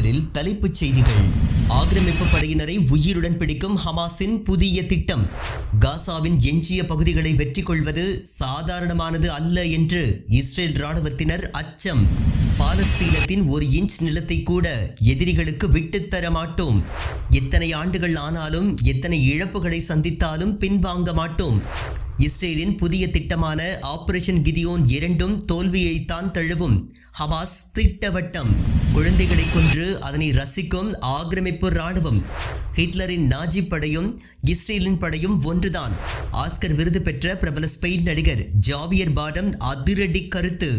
முதலில் தலைப்புச் செய்திகள். ஆக்கிரமிப்பு படையினரை உயிருடன் பிடிக்கும் ஹமாஸின் புதிய திட்டம். காசாவின் எஞ்சிய பகுதிகளை வெற்றி கொள்வது சாதாரணமானது அல்ல என்று இஸ்ரேல் ராணுவத்தினர் அச்சம். பாலஸ்தீனத்தின் 1 இன்ச் நிலத்தை கூட எதிரிகளுக்கு விட்டுத்தர மாட்டோம். எத்தனை ஆண்டுகள் ஆனாலும், எத்தனை இழப்புகளை சந்தித்தாலும் பின்வாங்க மாட்டோம். இஸ்ரேலின் புதிய திட்டமான ஆபரேஷன் கிதியோன் 2 தோல்வியைத்தான் தழுவும். ஹமாஸ் திட்டவட்டம். குழந்தைகளை கொன்று அதனை ரசிக்கும் ஆக்கிரமிப்பு ராணுவம். ஹிட்லரின் நாஜி படையும் இஸ்ரேலின் படையும் ஒன்றுதான். ஆஸ்கர் விருது பெற்ற பிரபல ஸ்பெயின் நடிகர் ஜாவியர் பார்டம் அதிரடி கருத்து.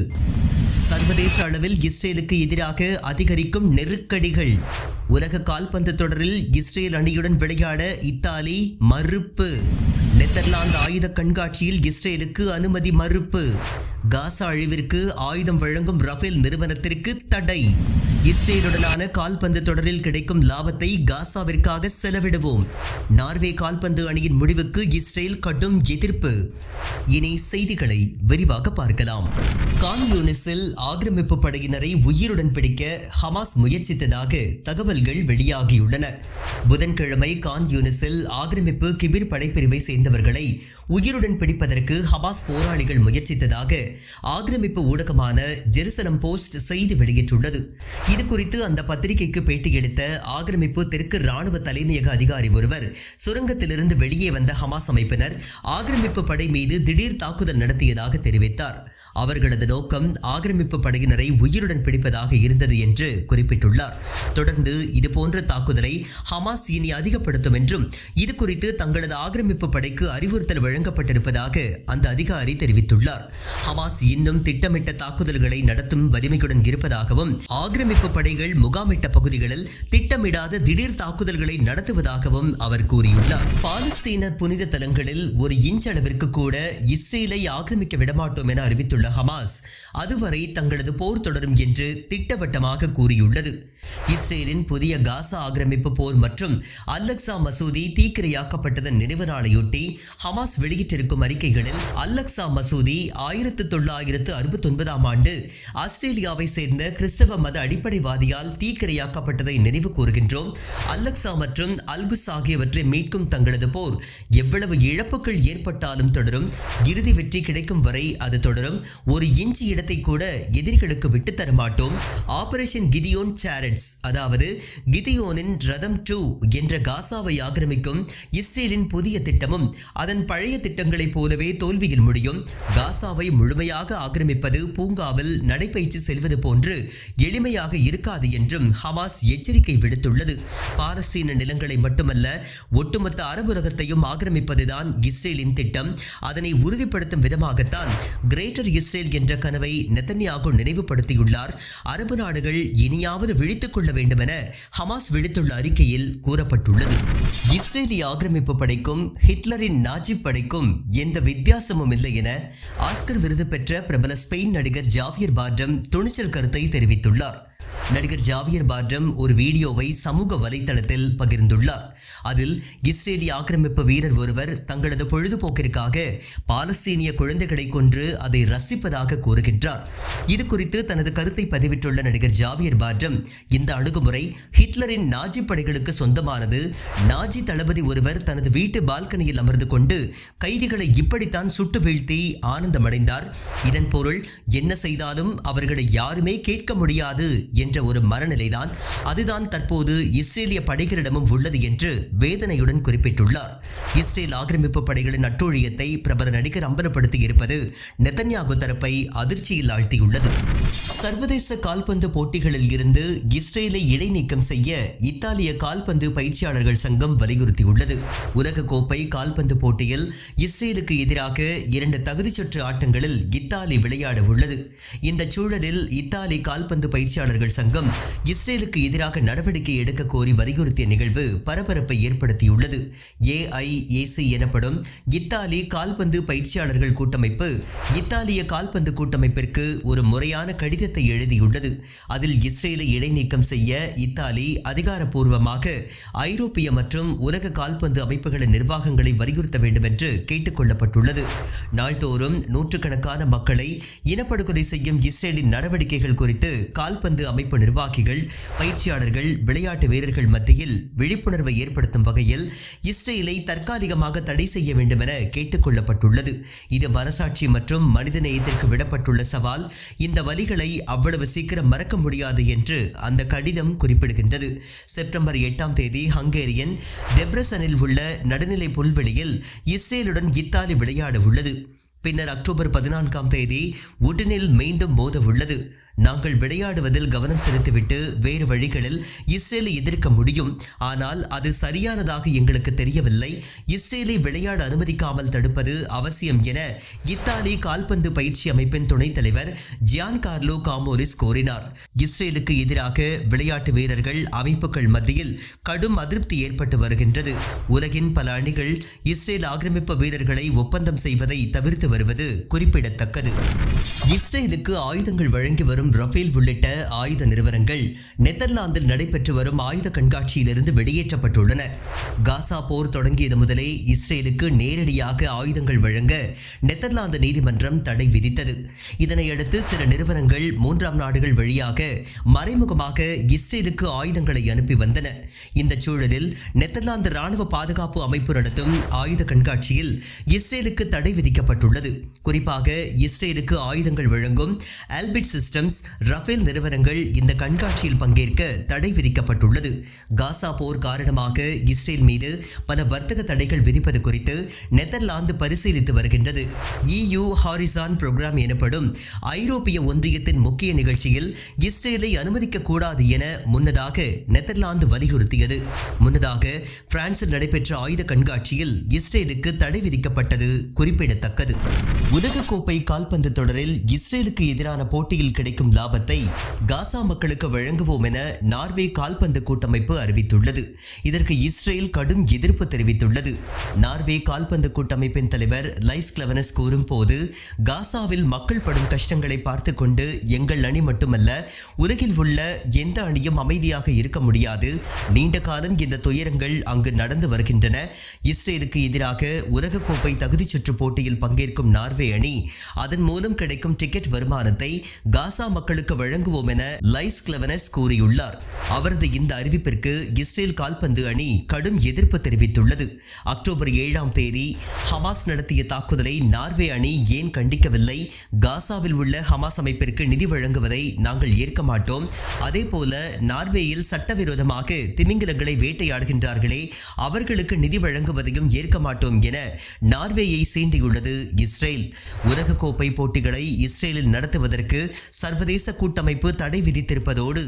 சர்வதேச அளவில் இஸ்ரேலுக்கு எதிராக அதிகரிக்கும் நெருக்கடிகள். உலக கால்பந்து தொடரில் இஸ்ரேல் அணியுடன் விளையாட இத்தாலி மறுப்பு. நெதர்லாந்து ஆயுத கண்காட்சியில் இஸ்ரேலுக்கு அனுமதி மறுப்பு. காசா அழிவிற்கு ஆயுதம் வழங்கும் ரஃபேல் நிறுவனத்திற்கு தடை. இஸ்ரேலுடனான கால்பந்து தொடரில் கிடைக்கும் லாபத்தை காசாவிற்காக செலவிடுவோம். நார்வே கால்பந்து அணியின் முடிவுக்கு இஸ்ரேல் கடும் எதிர்ப்பு. இனி செய்திகளை விரிவாக பார்க்கலாம். கான் யூனிஸில் ஆக்கிரமிப்பு படையினரை உயிருடன் பிடிக்க ஹமாஸ் முயற்சித்ததாக தகவல்கள் வெளியாகியுள்ளன. புதன்கிழமை கான் யூனிஸில் ஆக்கிரமிப்பு கிபிர் படைப்பிரிவை சேர்ந்தவர்களை உயிருடன் பிடிப்பதற்கு ஹமாஸ் போராளிகள் முயற்சித்ததாக ஆக்கிரமிப்பு ஊடகமான ஜெருசலம் போஸ்ட் செய்தி வெளியிட்டுள்ளது. இது குறித்து அந்த பத்திரிகைக்கு பேட்டியளித்த ஆக்கிரமிப்பு தெற்கு ராணுவ தலைமையக அதிகாரி ஒருவர், சுரங்கத்திலிருந்து வெளியே வந்த ஹமாஸ் அமைப்பினர் ஆக்கிரமிப்பு படை மீது திடீர் தாக்குதல் நடத்தியதாக தெரிவித்தார். அவர்களது நோக்கம் ஆக்கிரமிப்பு படையினரை உயிருடன் பிடிப்பதாக இருந்தது என்று குறிப்பிட்டுள்ளார். தொடர்ந்து இதுபோன்ற தாக்குதலை ஹமாஸ் இனி அதிகப்படுத்தும் என்றும், இது குறித்து தங்களது ஆக்கிரமிப்பு படைக்கு அறிவுறுத்தல் வழங்கப்பட்டிருப்பதாக அந்த அதிகாரி தெரிவித்துள்ளார். ஹமாஸ் இன்னும் திட்டமிட்ட தாக்குதல்களை நடத்தும் வலிமையுடன் இருப்பதாகவும், ஆக்கிரமிப்பு படைகள் முகாமிட்ட பகுதிகளில் திட்டமிடாத திடீர் தாக்குதல்களை நடத்துவதாகவும் அவர் கூறியுள்ளார். பாலஸ்தீன புனித தலங்களில் 1 இன்ச் அளவிற்கு கூட இஸ்ரேலை ஆக்கிரமிக்க விடமாட்டோம் என அறிவித்துள்ள ஹமாஸ் அதுவரை தங்களது போர் தொடரும் என்று திட்டவட்டமாக கூறியுள்ளது. இஸ்ரேலின் புதிய காசா ஆக்கிரமிப்பு போர் மற்றும் அல்-அக்ஸா மசூதி தீக்கிரையாக்கப்பட்டதன் நினைவு நாளையொட்டி ஹமாஸ் வெளியிட்டிருக்கும் அறிக்கைகளில், அல்-அக்ஸா மசூதி 1969ஆம் ஆண்டு ஆஸ்திரேலியாவை சேர்ந்த கிறிஸ்தவ மத அடிப்படைவாதியால் தீக்கிரையாக்கப்பட்டதை நினைவு கூறுகின்றோம். அல்-அக்ஸா மற்றும் அல்-குஸ் ஆகியவற்றை மீட்கும் தங்களது போர் எவ்வளவு இழப்புகள் ஏற்பட்டாலும் தொடரும். இறுதி வெற்றி கிடைக்கும் வரை அது தொடரும். 1 இன்ச் இடத்தை கூட எதிரிகளுக்கு விட்டுத்தர மாட்டோம். ஆபரேஷன் கிதியோன் சேரட்ஸ், அதாவது கிதியோனின் ரதம் 2 என்ற காசாவை ஆக்கிரமிக்கும் இஸ்ரேலின் புதிய திட்டமும் அதன் பழைய திட்டங்களைப் போலவே தோல்வியில் முடியும். காசாவை முழுமையாக ஆக்கிரமிப்பது பூங்காவில் நடைபயிற்சி செல்வது போன்று எளிமையாக இருக்காது என்றும் ஹமாஸ் எச்சரிக்கை விடுத்துள்ளது. பாலஸ்தீன நிலங்களை மட்டுமல்ல, ஒட்டுமொத்த அரபுலகத்தையும் ஆக்கிரமிப்பதுதான் இஸ்ரேலின் திட்டம். அதனை உறுதிப்படுத்தும் விதமாகத்தான் கிரேட்டர் இஸ்ரேல் என்ற கனவை நெதன்யாகு நினைவுபடுத்தியுள்ளார். அரபு நாடுகள் இனியாவது விழித்துக் கொள்ள வேண்டும் என ஹமாஸ் விடுத்துள்ள அறிக்கையில் கூறப்பட்டுள்ளது. இஸ்ரேலிய ஆக்கிரமிப்பு படைக்கும் ஹிட்லரின் நாஜி படைக்கும் எந்த வித்தியாசமும் இல்லை என ஆஸ்கர் விருது பெற்ற பிரபல ஸ்பெயின் நடிகர் ஜாவியர் பார்டம் துணிச்சல் கருத்தை தெரிவித்துள்ளார். நடிகர் ஜாவியர் பார்டம் ஒரு வீடியோவை சமூக வலைத்தளத்தில் பகிர்ந்துள்ளார். அதில் இஸ்ரேலிய ஆக்கிரமிப்பு வீரர் ஒருவர் தங்களது பொழுதுபோக்கிற்காக பாலஸ்தீனிய குழந்தைகளை கொன்று அதை ரசிப்பதாக கூறுகின்றார். இது குறித்து தனது கருத்தை பதிவிட்டுள்ள நடிகர் ஜாவியர் பார்டம், இந்த அணுகுமுறை ஹிட்லரின் நாஜி படைகளுக்கு சொந்தமானது. நாஜி தளபதி ஒருவர் தனது வீட்டு பால்கனியில் அமர்ந்து கொண்டு கைதிகளை இப்படித்தான் சுட்டு வீழ்த்தி ஆனந்தமடைந்தார். இதன் பொருள் என்ன செய்தாலும் அவர்களை யாருமே கேட்க முடியாது என்ற ஒரு மனநிலைதான். அதுதான் தற்போது இஸ்ரேலிய படைகளிடமும் உள்ளது என்று வேதனையுடன் குறிப்பிட்டுள்ளார். இஸ்ரேல் ஆக்கிரமிப்பு படைகளின் அட்டூழியத்தை பிரபல நடிகர் அம்பலப்படுத்தி இருப்பது நெதன்யாகு தரப்பை அதிர்ச்சியில் ஆழ்த்தியுள்ளது. சர்வதேச கால்பந்து போட்டிகளில் இருந்து இஸ்ரேலை இடைநீக்கம் செய்ய இத்தாலிய கால்பந்து பயிற்சியாளர்கள் சங்கம் வலியுறுத்தியுள்ளது. உலக கோப்பை கால்பந்து போட்டியில் இஸ்ரேலுக்கு எதிராக 2 தகுதிச்சுற்று ஆட்டங்களில் இத்தாலி விளையாட உள்ளது. இந்த சூழலில் இத்தாலி கால்பந்து பயிற்சியாளர்கள் சங்கம் இஸ்ரேலுக்கு எதிராக நடவடிக்கை எடுக்க கோரி வலியுறுத்திய நிகழ்வு பரபரப்பை ஏற்படுத்தியுள்ளது. IAC எனப்படும் இத்தாலி கால்பந்து பயிற்சியாளர்கள் கூட்டமைப்பு இத்தாலிய கால்பந்து கூட்டமைப்பிற்கு ஒரு முறையான கடிதத்தை எழுதியுள்ளது. அதில் இஸ்ரேலை இடைநீக்கம் செய்ய இத்தாலி அதிகாரப்பூர்வமாக ஐரோப்பிய மற்றும் உலக கால்பந்து அமைப்புகளின் நிர்வாகங்களை வலியுறுத்த வேண்டும் என்று கேட்டுக் கொள்ளப்பட்டுள்ளது. நாள்தோறும் நூற்றுக்கணக்கான மக்களை இனப்படுகொலை செய்யும் இஸ்ரேலின் நடவடிக்கைகள் குறித்து கால்பந்து அமைப்பு நிர்வாகிகள், பயிற்சியாளர்கள், விளையாட்டு வீரர்கள் மத்தியில் விழிப்புணர்வை ஏற்படுத்தும் வகையில் இஸ்ரேலை தற்காலிகமாக தடை செய்ய வேண்டும் என கேட்டுக் கொள்ளப்பட்டுள்ளது. இது மனசாட்சி மற்றும் மனிதநேயத்திற்கு விடப்பட்டுள்ள சவால். இந்த வலிகளை அவ்வளவு சீக்கிரம் மறக்க முடியாது என்று அந்த கடிதம் குறிப்பிடுகின்றது. செப்டம்பர் 8ஆம் தேதி ஹங்கேரியன் டெப்ரசனில் உள்ள நடுநிலை புல்வெளியில் இஸ்ரேலுடன் இத்தாலி விளையாட உள்ளது. பின்னர் அக்டோபர் 14ஆம் தேதி உடனில் மீண்டும் மோத உள்ளது. நாங்கள் விளையாடுவதில் கவனம் செலுத்திவிட்டு வேறு வழிகளில் இஸ்ரேலை எதிர்க்க முடியும். ஆனால் அது சரியானதாக எங்களுக்கு தெரியவில்லை. இஸ்ரேலை விளையாட அனுமதிக்காமல் தடுப்பது அவசியம் என இத்தாலி கால்பந்து பயிற்சி அமைப்பின் துணைத் தலைவர் ஜியான் கார்லோ காமோரிஸ் கூறினார். இஸ்ரேலுக்கு எதிராக விளையாட்டு வீரர்கள், அமைப்புகள் மத்தியில் கடும் அதிருப்தி ஏற்பட்டு வருகின்றது. உலகின் பல அணிகள் இஸ்ரேல் ஆக்கிரமிப்பு வீரர்களை ஒப்பந்தம் செய்வதை தவிர்த்து வருவது குறிப்பிடத்தக்கது. இஸ்ரேலுக்கு ஆயுதங்கள் வழங்கி வரும் ரஃபேல் உள்ளிட்ட ஆயுத நிறுவனங்கள் நெதர்லாந்தில் நடைபெற்று வரும் ஆயுத கண்காட்சியிலிருந்து வெளியேற்றப்பட்டுள்ளன. காசா போர் தொடங்கியது முதலே இஸ்ரேலுக்கு நேரடியாக ஆயுதங்கள் வழங்க நெதர்லாந்து நீதிமன்றம் தடை விதித்தது. இதனையடுத்து சில நிறுவனங்கள் 3ஆம் நாடுகள் வழியாக மறைமுகமாக இஸ்ரேலுக்கு ஆயுதங்களை அனுப்பி வந்தன. இந்த சூழலில் நெதர்லாந்து ராணுவ பாதுகாப்பு அமைப்பு நடத்தும் ஆயுத கண்காட்சியில் இஸ்ரேலுக்கு தடை விதிக்கப்பட்டுள்ளது. குறிப்பாக இஸ்ரேலுக்கு ஆயுதங்கள் வழங்கும் ஆல்பிட் சிஸ்டம்ஸ், ரஃபேல் நிறுவனங்கள் இந்த கண்காட்சியில் பங்கேற்க தடை விதிக்கப்பட்டுள்ளது. காசா போர் காரணமாக இஸ்ரேல் மீது பல வர்த்தக தடைகள் விதிப்பது குறித்து நெதர்லாந்து பரிசீலித்து வருகின்றது. EU ஹாரிசான் புரோகிராம் எனப்படும் ஐரோப்பிய ஒன்றியத்தின் முக்கிய நிகழ்ச்சியில் இஸ்ரேலை அனுமதிக்க கூடாது என முன்னதாக நெதர்லாந்து வலியுறுத்தியது. முன்னதாக பிரான்சில் நடைபெற்ற ஆயுத கண்காட்சியில் இஸ்ரேலுக்கு தடை விதிக்கப்பட்டது குறிப்பிடத்தக்கது. உலகக்கோப்பை கால்பந்து தொடரில் இஸ்ரேலுக்கு எதிரான போட்டியில் கிடைக்கும் லாபத்தை காசா மக்களுக்கு வழங்குவோம் என நார்வே கால்பந்து கூட்டமைப்பு அறிவித்துள்ளது. இதற்கு இஸ்ரேல் கடும் எதிர்ப்பு தெரிவித்துள்ளது. நார்வே கால்பந்து கூட்டமைப்பின் தலைவர் லைஸ் கிளவனஸ் கூறும் போது, காசாவில் மக்கள் படும் கஷ்டங்களை பார்த்து கொண்டு எங்கள் அணி மட்டுமல்ல, உலகில் உள்ள எந்த அணியும் அமைதியாக இருக்க முடியாது. நீண்ட காலம் இந்த துயரங்கள் அங்கு நடந்து வருகின்றன. இஸ்ரேலுக்கு எதிராக உலகக்கோப்பை தகுதிச் சுற்று போட்டியில் பங்கேற்கும் நார்வே அணி அதன் மூலம் கிடைக்கும் டிக்கெட் வருமானத்தை காசா மக்களுக்கு வழங்குவோம் என லைஸ் கிளவனஸ் கூறியுள்ளார். அவரது இந்த அறிவிப்பிற்கு இஸ்ரேல் கால்பந்து அணி கடும் எதிர்ப்பு தெரிவித்துள்ளது. அக்டோபர் 7ஆம் தேதி ஹமாஸ் நடத்திய தாக்குதலை நார்வே அணி ஏன் கண்டிக்கவில்லை? காசாவில் உள்ள ஹமாஸ் அமைப்பிற்கு நிதி வழங்குவதை நாங்கள் ஏற்க மாட்டோம். அதேபோல நார்வேயில் சட்டவிரோதமாக திமிங்கலங்களை வேட்டையாடுகின்றார்களே, அவர்களுக்கு நிதி வழங்குவதையும் ஏற்க மாட்டோம் என நார்வேயை சீண்டியுள்ளது இஸ்ரேல். உலகக்கோப்பை போட்டிகளை இஸ்ரேலில் நடத்துவதற்கு சர்வதேச கூட்டமைப்பு தடை விதித்திருப்பதோடு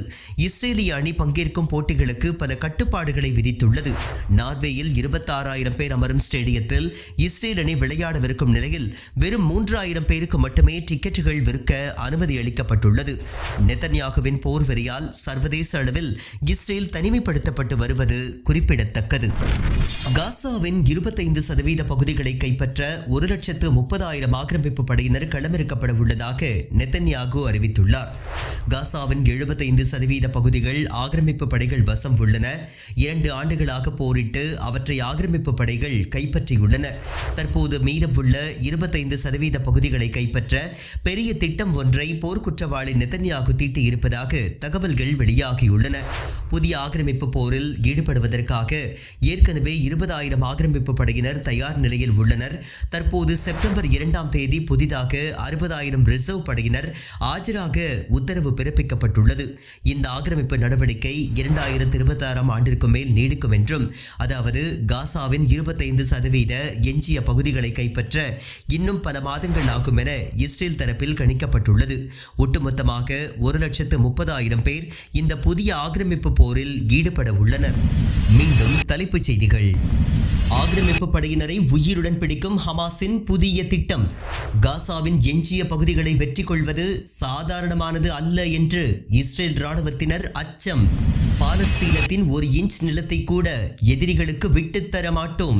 இஸ்ரேலிய அணி பங்கேற்கும் போட்டிகளுக்கு பல கட்டுப்பாடுகளை விதித்துள்ளது. நார்வேயில் 26,000 பேர் அமரும் ஸ்டேடியத்தில் இஸ்ரேல் அணி விளையாடவிருக்கும் நிலையில் வெறும் 3,000 பேருக்கு மட்டுமே டிக்கெட்டுகள் விற்க அனுமதி அளிக்கப்பட்டுள்ளது. நெதன்யாகுவின் போர் வெறியால் சர்வதேச அளவில் இஸ்ரேல் தனிமைப்படுத்தப்பட்டு வருவது குறிப்பிடத்தக்கது. காசாவின் 25% பகுதிகளை கைப்பற்ற 1,30,000 ஆக்கிரமிப்பு படையினர் களமிறக்கப்பட உள்ளதாக நெதன்யாகு அறிவித்துள்ளார். காசாவின் 75% பகுதிகள் ஆக்கிரமிப்பு படைகள் வசம் உள்ளன. 2 ஆண்டுகளாக போரிட்டு அவற்றை ஆக்கிரமிப்பு படைகள் கைப்பற்றியுள்ளன. தற்போது மீதமுள்ள 25% பகுதிகளை கைப்பற்ற பெரிய திட்டம் ஒன்றை போர்க்குற்றவாளி நெதன்யாகு தீட்டியிருப்பதாக தகவல்கள் வெளியாகியுள்ளன. புதிய ஆக்கிரமிப்பு போரில் ஈடுபடுவதற்காக ஏற்கனவே 20,000 ஆக்கிரமிப்பு படையினர் தயார் நிலையில் உள்ளனர். தற்போது செப்டம்பர் 2ஆம் தேதி புதிதாக 60,000 ரிசர்வ் படையினர் ஆஜராக உத்தரவு பிறப்பிக்கப்பட்டுள்ளது. இந்த ஆக்கிரமிப்பு நடவடிக்கை 2026ஆம் ஆண்டிற்கு மேல் நீடிக்கும் என்றும், அதாவது காசாவின் 25% எஞ்சிய பகுதிகளை கைப்பற்ற இன்னும் பல மாதங்கள் ஆகும் என இஸ்ரேல் தரப்பில் கணிக்கப்பட்டுள்ளது. ஒட்டுமொத்தமாக 1,30,000 பேர் இந்த புதிய ஆக்கிரமிப்பு போரில் ஈடுபட உள்ளனர். மீண்டும் தலைப்புச் செய்திகள். ஆக்கிரமிப்பு படையினரை உயிருடன் பிடிக்கும் ஹமாஸின் புதிய திட்டம். காசாவின் எஞ்சிய பகுதிகளை வெற்றி கொள்வது சாதாரணமானது அல்ல என்று இஸ்ரேல் ராணுவத்தினர் அச்சம். பாலஸ்தீனத்தின் 1 இன்ச் நிலத்தை கூட எதிரிகளுக்கு விட்டுத்தர மாட்டோம்.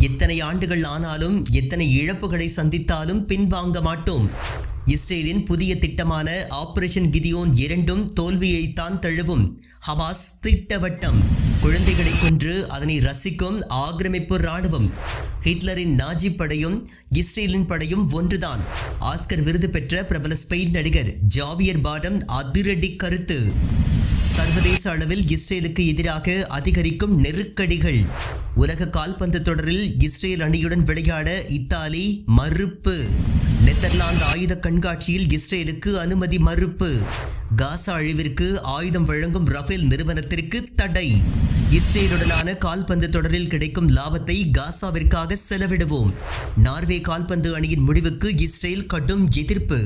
எத்தனை ஆண்டுகள் ஆனாலும், எத்தனை இழப்புகளை சந்தித்தாலும் பின்வாங்க மாட்டோம். இஸ்ரேலின் புதிய திட்டமான ஆபரேஷன் கிதியோன் 2 தோல்வியைத்தான் தழுவும். ஹமாஸ் திட்டவட்டம். குழந்தைகளை கொன்று அதனை ரசிக்கும் ஆக்கிரமிப்பு ராணுவம். ஹிட்லரின் நாஜி படையும் இஸ்ரேலின் படையும் ஒன்றுதான். ஆஸ்கர் விருது பெற்ற பிரபல ஸ்பெயின் நடிகர் ஜாவியர் பாடம் அதிரடி கருத்து. சர்வதேச அளவில் இஸ்ரேலுக்கு எதிராக அதிகரிக்கும் நெருக்கடிகள். உலக கால்பந்து தொடரில் இஸ்ரேல் அணியுடன் விளையாட இத்தாலி மறுப்பு. நெதர்லாந்து ஆயுத கண்காட்சியில் இஸ்ரேலுக்கு அனுமதி மறுப்பு. காசா அழிவிற்கு ஆயுதம் வழங்கும் ரஃபேல் நிறுவனத்திற்கு தடை. இஸ்ரேலுடனான கால்பந்து தொடரில் கிடைக்கும் லாபத்தை காசாவிற்காக செலவிடுவோம். நார்வே கால்பந்து அணியின் முடிவுக்கு இஸ்ரேல் கடும் எதிர்ப்பு.